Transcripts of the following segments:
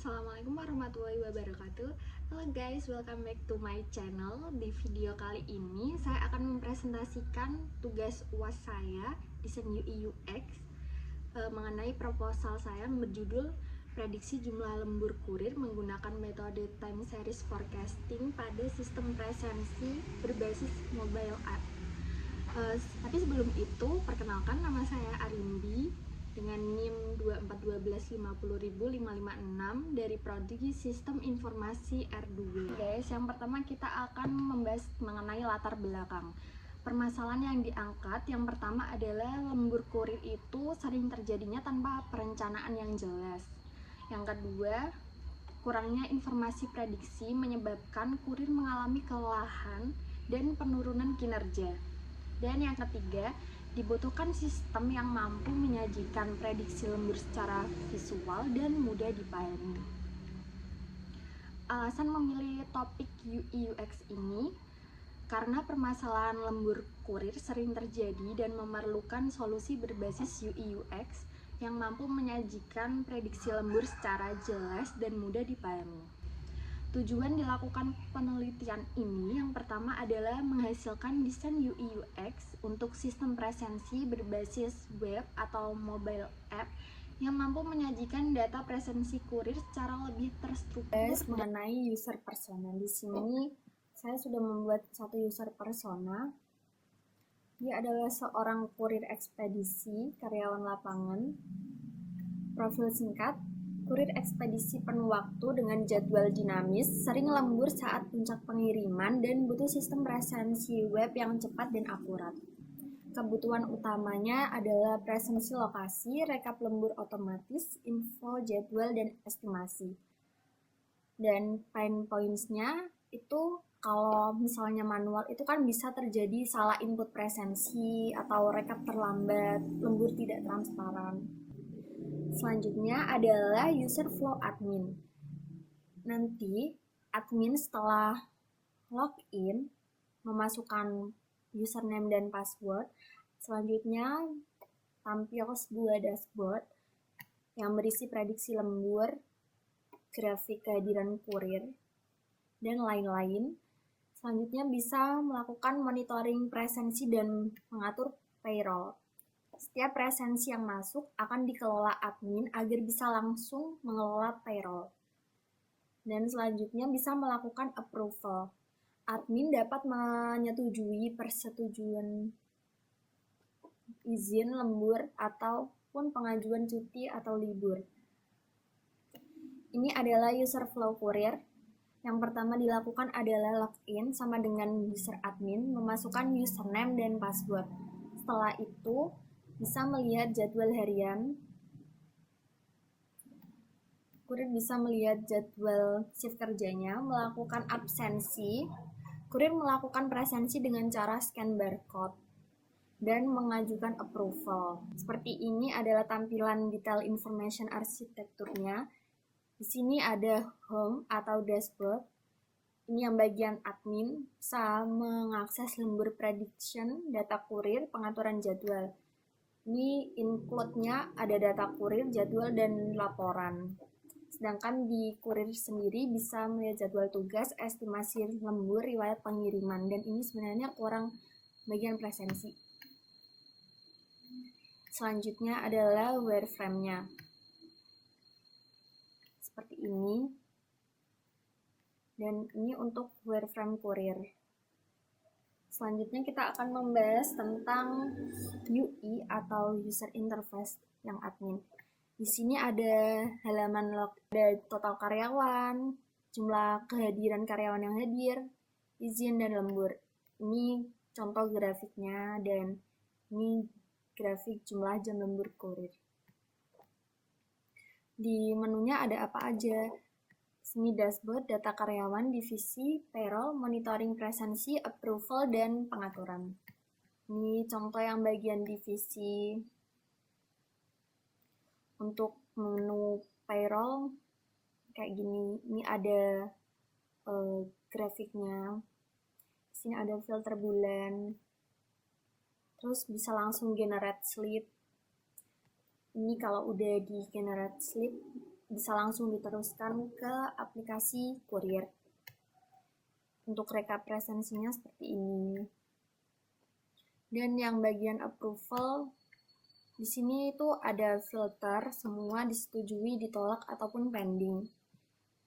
Assalamualaikum warahmatullahi wabarakatuh. Halo guys, welcome back to my channel. Di video kali ini saya akan mempresentasikan tugas UAS saya desain UI UX mengenai proposal saya berjudul prediksi jumlah lembur kurir menggunakan metode time series forecasting pada sistem presensi berbasis mobile app. Tapi sebelum itu, perkenalkan, nama saya Arimbi dengan NIM 241250556 dari Prodi Sistem Informasi R2. Guys, yang pertama kita akan membahas mengenai latar belakang. Permasalahan yang diangkat yang pertama adalah lembur kurir itu sering terjadinya tanpa perencanaan yang jelas. Yang kedua, kurangnya informasi prediksi menyebabkan kurir mengalami kelelahan dan penurunan kinerja. Dan yang ketiga, dibutuhkan sistem yang mampu menyajikan prediksi lembur secara visual dan mudah dipahami. Alasan memilih topik UI UX ini karena permasalahan lembur kurir sering terjadi dan memerlukan solusi berbasis UI UX yang mampu menyajikan prediksi lembur secara jelas dan mudah dipahami. Tujuan dilakukan penelitian ini yang pertama adalah menghasilkan desain UI UX untuk sistem presensi berbasis web atau mobile app yang mampu menyajikan data presensi kurir secara lebih terstruktur. Mengenai user persona, di sini saya sudah membuat satu user persona. Dia adalah seorang kurir ekspedisi, karyawan lapangan. Profil singkat: kurir ekspedisi penuh waktu dengan jadwal dinamis, sering lembur saat puncak pengiriman, dan butuh sistem presensi web yang cepat dan akurat. Kebutuhan utamanya adalah presensi lokasi, rekap lembur otomatis, info jadwal, dan estimasi. Dan pain points-nya itu kalau misalnya manual itu kan bisa terjadi salah input presensi atau rekap terlambat, lembur tidak transparan. Selanjutnya adalah user flow admin. Nanti admin setelah login memasukkan username dan password, selanjutnya tampil sebuah dashboard yang berisi prediksi lembur, grafik kehadiran kurir, dan lain-lain. Selanjutnya bisa melakukan monitoring presensi dan mengatur payroll. Setiap presensi yang masuk akan dikelola admin agar bisa langsung mengelola payroll. Dan selanjutnya bisa melakukan approval. Admin dapat menyetujui persetujuan izin lembur ataupun pengajuan cuti atau libur. Ini adalah user flow kurir. Yang pertama dilakukan adalah login sama dengan user admin, memasukkan username dan password. Setelah itu bisa melihat jadwal harian. Kurir bisa melihat jadwal shift kerjanya, melakukan absensi. Kurir melakukan presensi dengan cara scan barcode dan mengajukan approval. Seperti ini adalah tampilan detail information arsitekturnya. Di sini ada home atau dashboard. Ini yang bagian admin, bisa mengakses lembur prediction, data kurir, pengaturan jadwal. Ini include-nya ada data kurir, jadwal, dan laporan. Sedangkan di kurir sendiri bisa melihat jadwal tugas, estimasi lembur, riwayat pengiriman. Dan ini sebenarnya kurang bagian presensi. Selanjutnya adalah wireframe-nya. Seperti ini. Dan ini untuk wireframe kurir. Selanjutnya kita akan membahas tentang UI atau user interface yang admin. Di sini ada halaman log, ada total karyawan, jumlah kehadiran karyawan yang hadir, izin dan lembur. Ini contoh grafiknya dan ini grafik jumlah jam lembur kurir. Di menunya ada apa aja? Ini dashboard, data karyawan, divisi, payroll, monitoring presensi, approval, dan pengaturan. Ini contoh yang bagian divisi. Untuk menu payroll kayak gini, ini ada grafiknya. Di sini ada filter bulan. Terus bisa langsung generate slip. Ini kalau udah di generate slip, bisa langsung diteruskan ke aplikasi kurir. Untuk rekap presensinya seperti ini. Dan yang bagian approval di sini itu ada filter, semua disetujui, ditolak ataupun pending.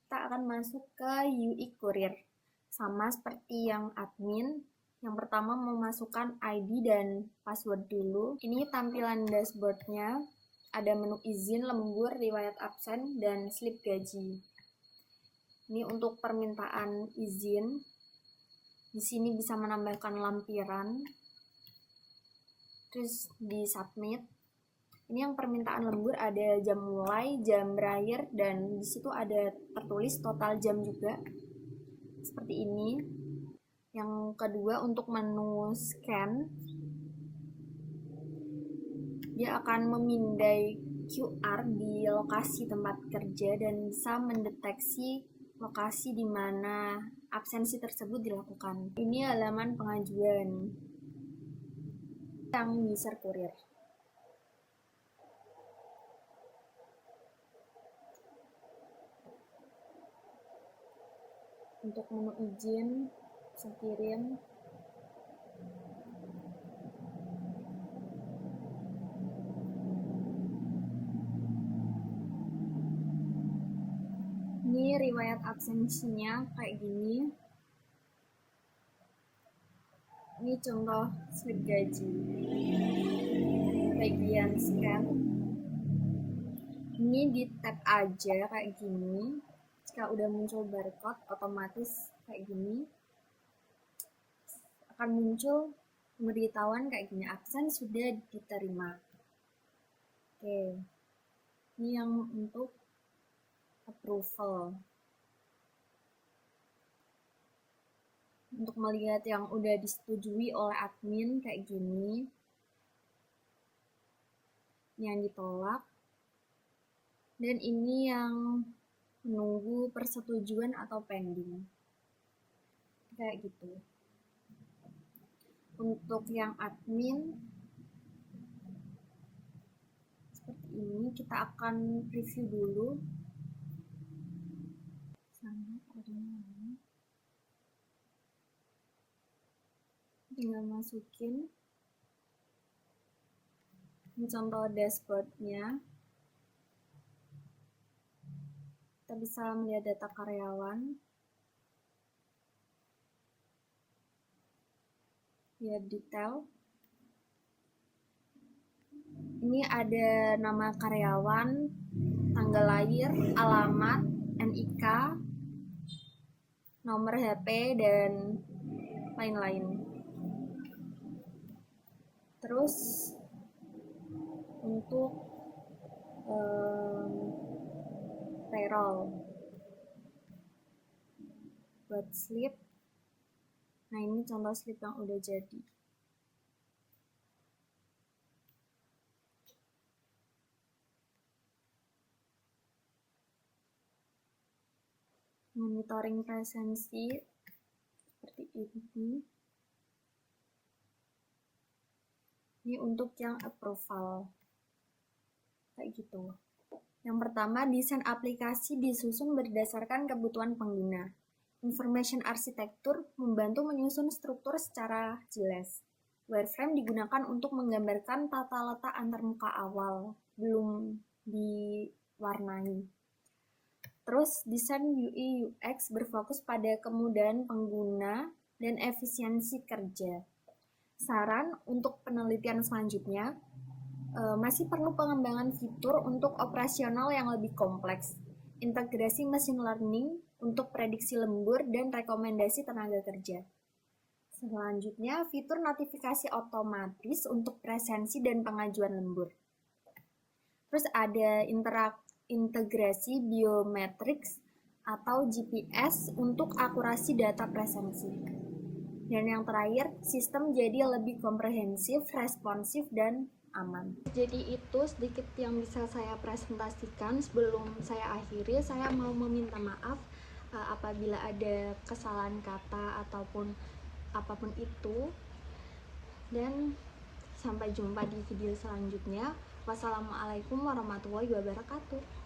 Kita akan masuk ke UI kurir. Sama seperti yang admin, yang pertama memasukkan ID dan password dulu. Ini tampilan dashboardnya, ada menu izin, lembur, riwayat absen, dan slip gaji. Ini untuk permintaan izin. Di sini bisa menambahkan lampiran. Terus di submit. Ini yang permintaan lembur ada jam mulai, jam berakhir, dan di situ ada tertulis total jam juga. Seperti ini. Yang kedua untuk menu scan. Dia akan memindai QR di lokasi tempat kerja dan bisa mendeteksi lokasi di mana absensi tersebut dilakukan. Ini halaman pengajuan yang user kurir. Untuk menu izin, bisa kirim. Ini riwayat absensinya kayak gini. Ini contoh slip gaji. Bagian scan. Ini di tab aja kayak gini. Jika udah muncul barcode, otomatis kayak gini. Akan muncul pemberitahuan kayak gini, absen sudah diterima. Oke. Ini yang untuk approval. Untuk melihat yang udah disetujui oleh admin kayak gini. Ini yang ditolak. Dan ini yang menunggu persetujuan atau pending. Kayak gitu. Untuk yang admin seperti ini, kita akan review dulu. Tinggal masukin. Ini contoh dashboardnya. Kita bisa melihat data karyawan. Lihat detail. Ini ada nama karyawan, tanggal lahir, alamat, NIK, nomor HP, dan lain-lain. Terus untuk payroll buat slip. Nah, ini contoh slip yang udah jadi. Monitoring presensi seperti ini. Ini untuk yang approval. Kayak gitu. Yang pertama, desain aplikasi disusun berdasarkan kebutuhan pengguna. Information arsitektur membantu menyusun struktur secara jelas. Wireframe digunakan untuk menggambarkan tata letak antarmuka awal, belum diwarnai. Terus, desain UI UX berfokus pada kemudahan pengguna dan efisiensi kerja. Saran untuk penelitian selanjutnya, masih perlu pengembangan fitur untuk operasional yang lebih kompleks, integrasi machine learning untuk prediksi lembur dan rekomendasi tenaga kerja. Selanjutnya, fitur notifikasi otomatis untuk presensi dan pengajuan lembur. Terus ada integrasi biometrics atau GPS untuk akurasi data presensi. Dan yang terakhir, sistem jadi lebih komprehensif, responsif, dan aman. Jadi itu sedikit yang bisa saya presentasikan. Sebelum saya akhiri, saya mau meminta maaf apabila ada kesalahan kata ataupun apapun itu. Dan sampai jumpa di video selanjutnya. Wassalamualaikum warahmatullahi wabarakatuh.